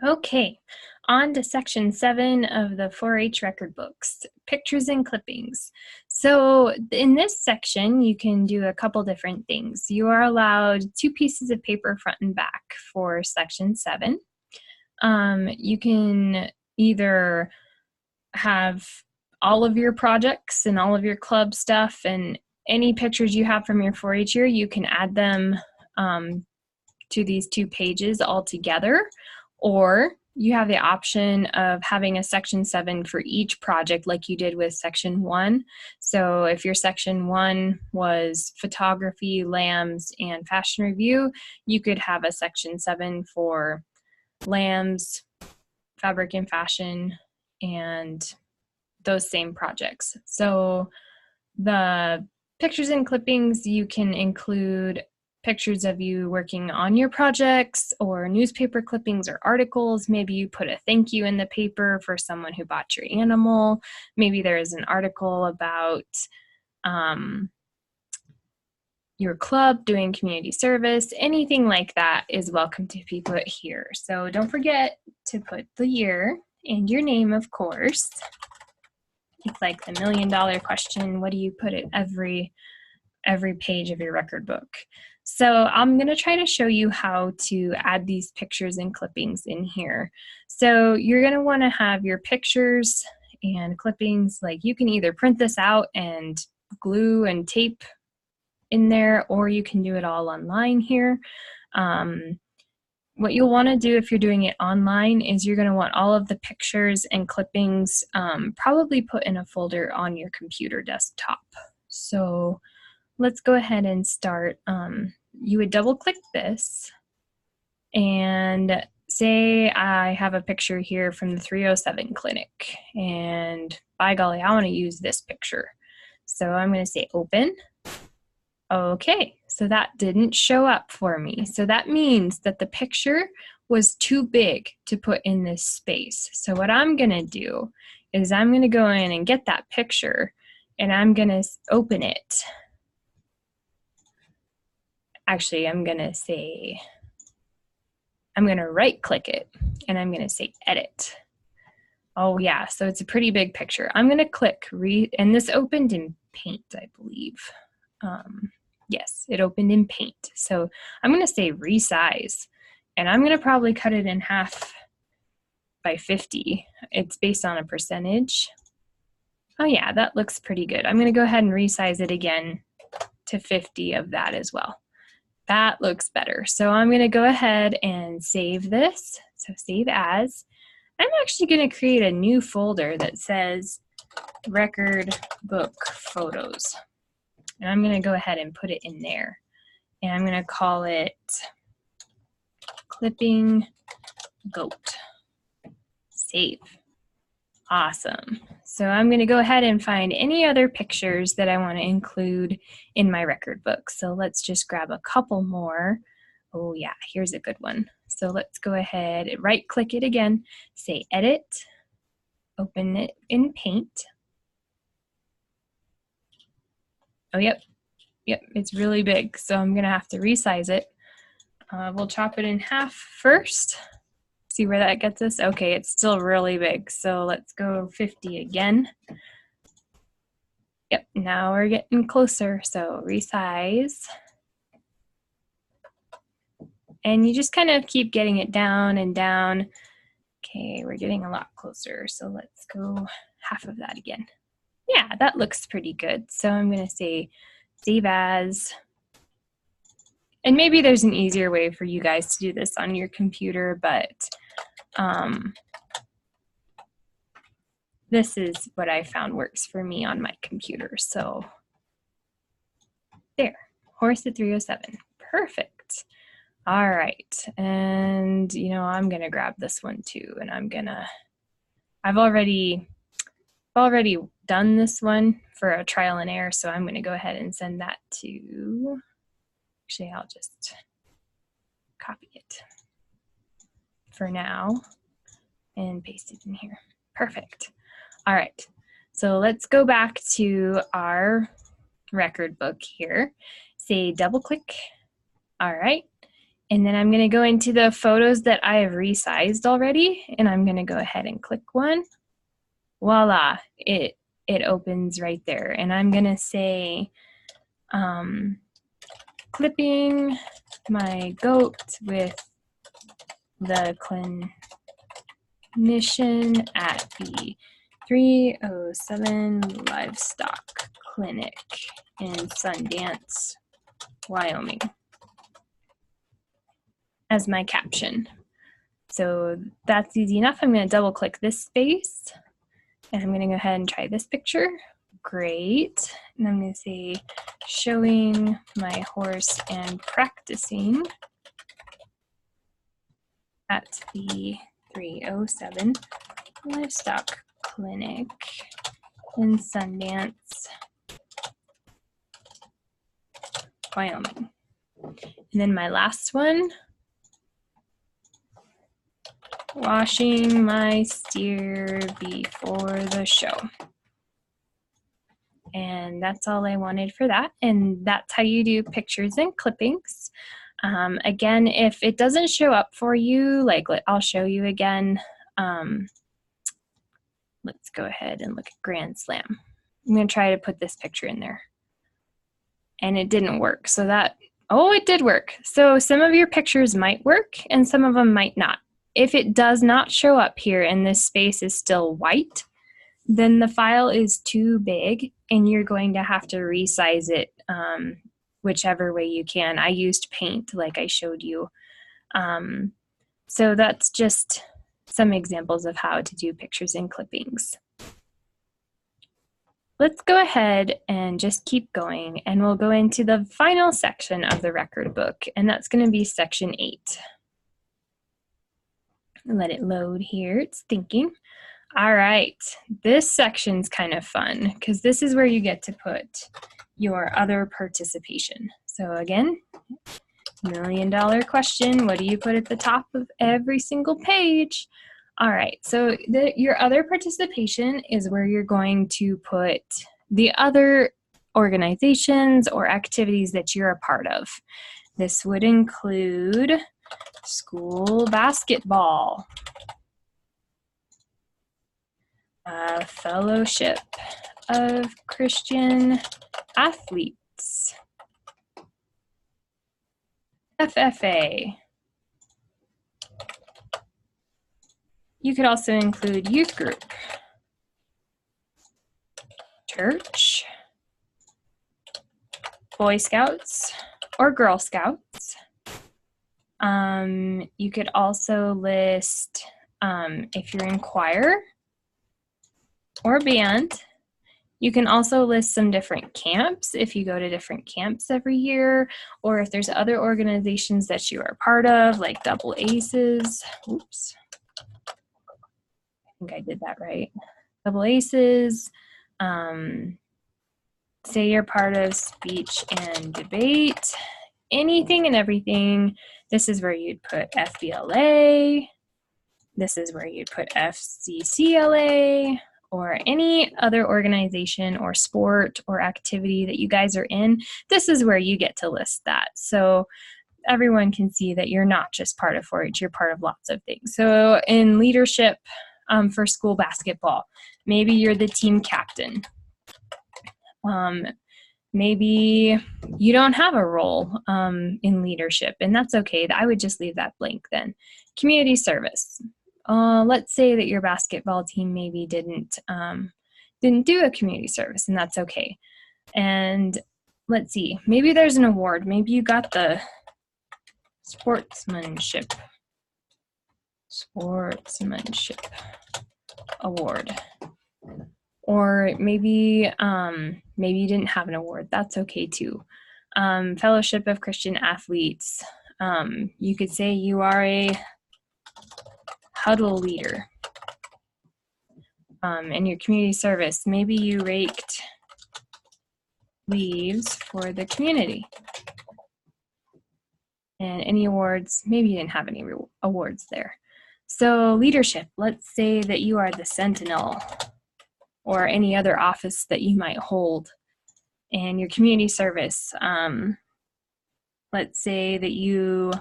Okay, on to section 7 of the 4-H record books, pictures and clippings. So in this section, you can do a couple different things. You are allowed 2 pieces of paper front and back for section 7. You can either have all of your projects and all of your club stuff and any pictures you have from your 4-H year, you can add them to these 2 pages all together, or you have the option of having a section 7 for each project like you did with section 1. So if your section 1 was photography, lambs, and fashion review, you could have a section 7 for lambs, fabric and fashion, and those same projects. So the pictures and clippings, you can include pictures of you working on your projects or newspaper clippings or articles. Maybe you put a thank you in the paper for someone who bought your animal. Maybe there is an article about your club doing community service. Anything like that is welcome to be put here. So don't forget to put the year and your name, of course. It's like the $1 million question. What do you put at every page of your record book? So I'm going to try to show you how to add these pictures and clippings in here. So you're going to want to have your pictures and clippings, like you can either print this out and glue and tape in there, or you can do it all online here. What you'll want to do if you're doing it online is you're going to want all of the pictures and clippings probably put in a folder on your computer desktop. So let's go ahead and start. You would double click this and say I have a picture here from the 307 clinic, and by golly, I want to use this picture. So I'm going to say open. Okay, so that didn't show up for me. So that means that the picture was too big to put in this space. So what I'm going to do is I'm going to go in and get that picture and I'm going to open it. Actually, I'm going to right click it and I'm going to say edit. Oh yeah, so it's a pretty big picture. I'm going to click and this opened in Paint, I believe. Yes, it opened in Paint. So I'm going to say resize, and I'm going to probably cut it in half by 50. It's based on a percentage. Oh yeah, that looks pretty good. I'm going to go ahead and resize it again to 50 of that as well. That looks better. So I'm going to go ahead and save this. So save as. I'm actually going to create a new folder that says record book photos. And I'm going to go ahead and put it in there. And I'm going to call it Clipping Goat. Save. Awesome. So I'm going to go ahead and find any other pictures that I want to include in my record book. So let's just grab a couple more. Oh yeah, here's a good one. So let's go ahead and right click it again, say edit, open it in Paint. Oh, yep, it's really big, so I'm gonna have to resize it. We'll chop it in half first. See where that gets us? Okay, it's still really big, so let's go 50 again. Yep, now we're getting closer, so resize. And you just kind of keep getting it down and down. Okay, we're getting a lot closer, so let's go half of that again. Yeah, that looks pretty good. So I'm gonna say save as. And maybe there's an easier way for you guys to do this on your computer, but this is what I found works for me on my computer. So there, horse at 307, perfect. All right, and you know, I'm gonna grab this one too, and I've already done this one for a trial and error, so I'm gonna go ahead and send that to, actually I'll just copy it for now and paste it in here. Perfect. All right, so let's go back to our record book here. Say double click. All right, And then I'm going to go into the photos that I have resized already, and I'm going to go ahead and click one. Voila, it opens right there. And I'm going to say, clipping my goat with the clinician at the 307 Livestock Clinic in Sundance, Wyoming, as my caption. So that's easy enough. I'm going to double click this space, and I'm going to go ahead and try this picture. Great. And I'm going to say showing my horse and practicing at the 307 Livestock Clinic in Sundance, Wyoming. And then my last one, washing my steer before the show. And that's all I wanted for that. And that's how you do pictures and clippings. Again, if it doesn't show up for you, like I'll show you again. Let's go ahead and look at Grand Slam. I'm going to try to put this picture in there. And it didn't work. So that, oh, it did work. So some of your pictures might work and some of them might not. If it does not show up here and this space is still white, then the file is too big and you're going to have to resize it whichever way you can. I used Paint like I showed you. So that's just some examples of how to do pictures and clippings. Let's go ahead and just keep going, and we'll go into the final section of the record book, and that's going to be section 8. Let it load here. It's thinking. All right, this section's kind of fun because this is where you get to put your other participation. So again, $1 million question, what do you put at the top of every single page? All right, so your other participation is where you're going to put the other organizations or activities that you're a part of. This would include school basketball, Fellowship of Christian Athletes, FFA. You could also include youth group, church, Boy Scouts or Girl Scouts. You could also list if you're in choir or band. You can also list some different camps if you go to different camps every year, or if there's other organizations that you are part of, like Double Aces. Oops. I think I did that right. Double Aces. Say you're part of speech and debate. Anything and everything. This is where you'd put FBLA. This is where you'd put FCCLA, or any other organization or sport or activity that you guys are in. This is where you get to list that. So everyone can see that you're not just part of 4-H, you're part of lots of things. So in leadership for school basketball, maybe you're the team captain. Maybe you don't have a role in leadership, and that's okay. I would just leave that blank then. Community service. Let's say that your basketball team maybe didn't do a community service, and that's okay. And let's see, maybe there's an award. Maybe you got the sportsmanship award. Or maybe maybe you didn't have an award. That's okay too. Fellowship of Christian Athletes. You could say you are a huddle leader. In your community service, maybe you raked leaves for the community. And any awards, maybe you didn't have any awards there. So leadership, let's say that you are the sentinel or any other office that you might hold. And your community service, let's say that you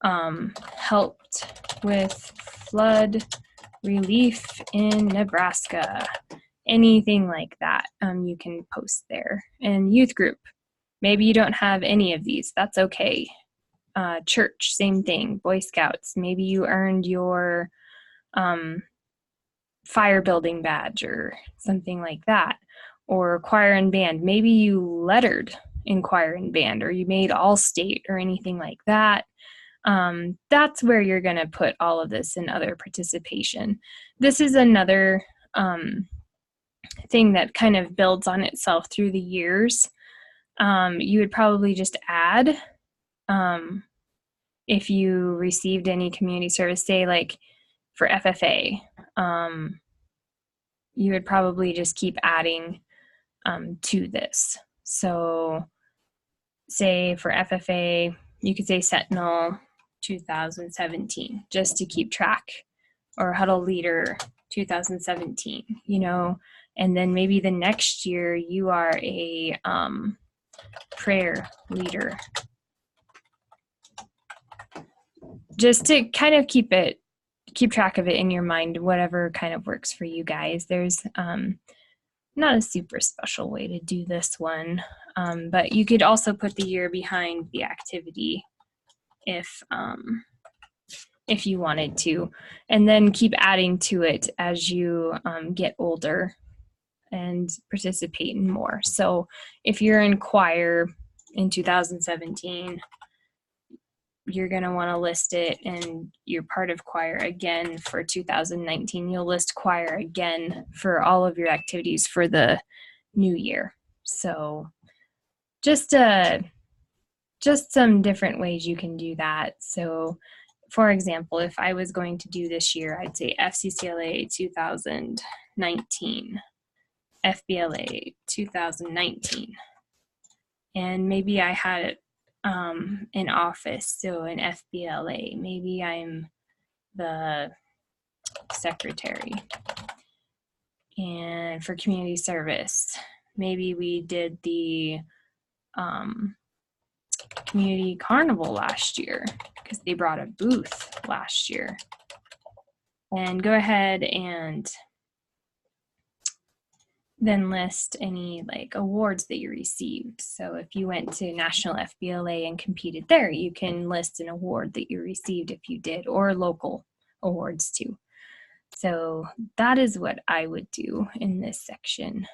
helped with flood relief in Nebraska. Anything like that, you can post there. And youth group, maybe you don't have any of these, that's okay. Church, same thing. Boy Scouts, maybe you earned your fire building badge or something like that. Or choir and band, maybe you lettered in choir and band, or you made all state or anything like that. That's where you're going to put all of this in other participation. This is another thing that kind of builds on itself through the years. You would probably just add, if you received any community service, say like for FFA, you would probably just keep adding to this. So say for FFA, you could say Sentinel 2017, just to keep track, or Huddle Leader 2017, and then maybe the next year you are a prayer leader. Just to kind of keep track of it in your mind, whatever kind of works for you guys. There's not a super special way to do this one, but you could also put the year behind the activity if you wanted to, and then keep adding to it as you get older and participate in more. So if you're in choir in 2017, you're going to want to list it, and you're part of choir again for 2019. You'll list choir again for all of your activities for the new year. So just some different ways you can do that. So for example, if I was going to do this year, I'd say FCCLA 2019, FBLA 2019, and maybe I had it in office, so in FBLA, maybe I'm the secretary. And for community service, maybe we did the community carnival last year because they brought a booth last year. And go ahead and then list any like awards that you received. So if you went to National FBLA and competed there, you can list an award that you received if you did, or local awards too. So that is what I would do in this section.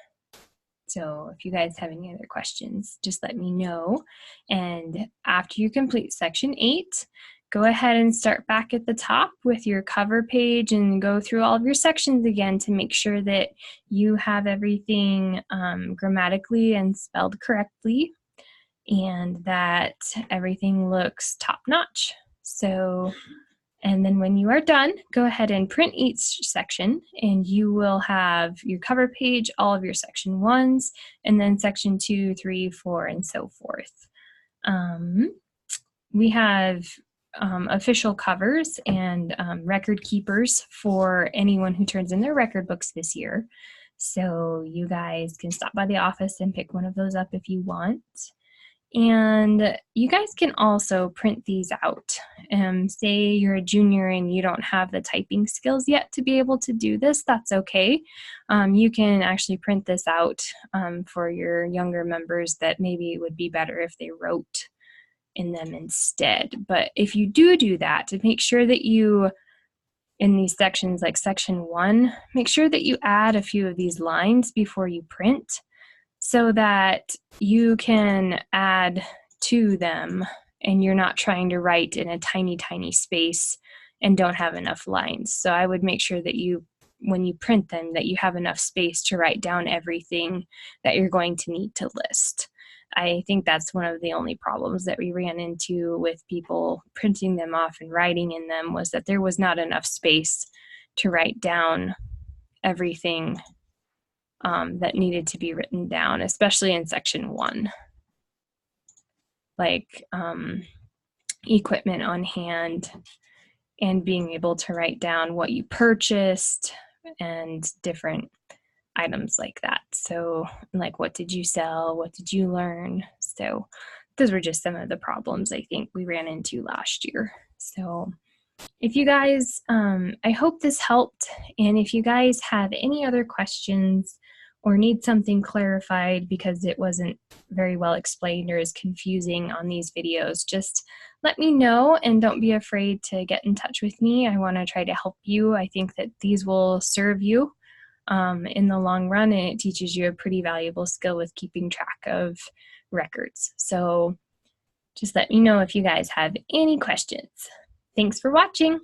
So if you guys have any other questions, just let me know. And after you complete section 8, go ahead and start back at the top with your cover page and go through all of your sections again to make sure that you have everything grammatically and spelled correctly, and that everything looks top-notch. So, and then when you are done, go ahead and print each section, and you will have your cover page, all of your section 1s, and then section 2, 3, 4, and so forth. We have official covers and record keepers for anyone who turns in their record books this year. So you guys can stop by the office and pick one of those up if you want. And you guys can also print these out. Say you're a junior and you don't have the typing skills yet to be able to do this, that's okay. You can actually print this out for your younger members that maybe it would be better if they wrote in them instead. But if you do that, to make sure that you, in these sections like section 1, make sure that you add a few of these lines before you print, so that you can add to them and you're not trying to write in a tiny space and don't have enough lines. So I would make sure that you, when you print them, that you have enough space to write down everything that you're going to need to list. I think that's one of the only problems that we ran into with people printing them off and writing in them, was that there was not enough space to write down everything that needed to be written down, especially in section 1, like equipment on hand and being able to write down what you purchased and different items like that. So like, what did you sell? What did you learn? So those were just some of the problems I think we ran into last year. So if you guys, I hope this helped. And if you guys have any other questions or need something clarified because it wasn't very well explained or is confusing on these videos, just let me know and don't be afraid to get in touch with me. I want to try to help you. I think that these will serve you in the long run, and it teaches you a pretty valuable skill with keeping track of records. So just let me know if you guys have any questions. Thanks for watching.